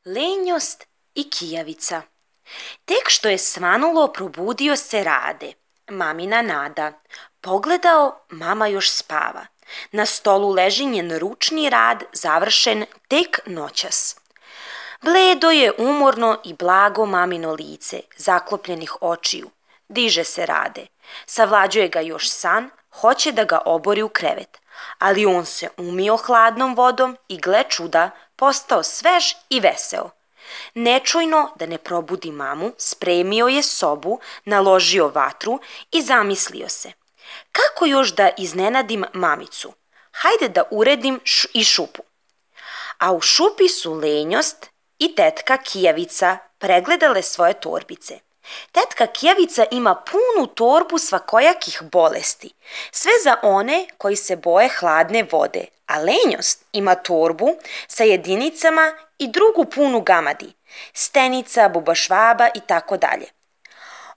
Lenjost i kijavica. Tek što je svanulo, probudio se Rade, mamina Nada. Pogledao, mama još spava. Na stolu leži njen ručni rad, završen tek noćas. Bledo je, umorno i blago mamino lice, zaklopljenih očiju. Diže se Rade. Savlađuje ga još san, hoće da ga obori u krevet. Ali on se umio hladnom vodom i, gle čuda, postao svež i veseo. Nečujno, da ne probudi mamu, spremio je sobu, naložio vatru i zamislio se: kako još da iznenadim mamicu? Hajde da uredim i šupu. A u šupi su Lenjost i tetka Kijavica pregledale svoje torbice. Tetka Kijavica ima punu torbu svakojakih bolesti, sve za one koji se boje hladne vode, a Lenjost ima torbu sa jedinicama i drugu punu gamadi, stenica, bubašvaba i tako dalje.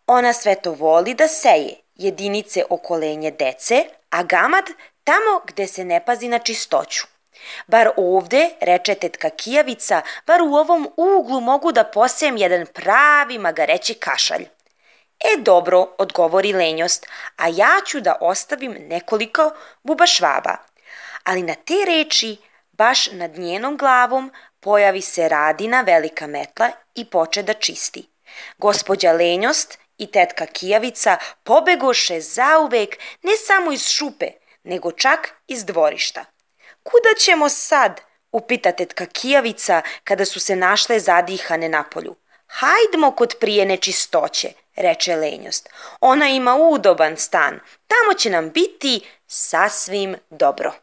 Ona sve to voli da seje, jedinice oko lenje dece, a gamad tamo gde se ne pazi na čistoću. Bar ovde, reče tetka Kijavica, bar u ovom uglu mogu da posejem jedan pravi magareći kašalj. E dobro, odgovori Lenjost, a ja ću da ostavim nekoliko bubašvaba. Ali na te reči, baš nad njenom glavom, pojavi se Radina velika metla i poče da čisti. Gospođa Lenjost i tetka Kijavica pobegoše zauvek ne samo iz šupe, nego čak iz dvorišta. Kuda ćemo sad? Upita tetka Kijavica kada su se našle zadihane napolju. Hajdmo kod prije nečistoće, reče Lenjost. Ona ima udoban stan, tamo će nam biti sasvim dobro.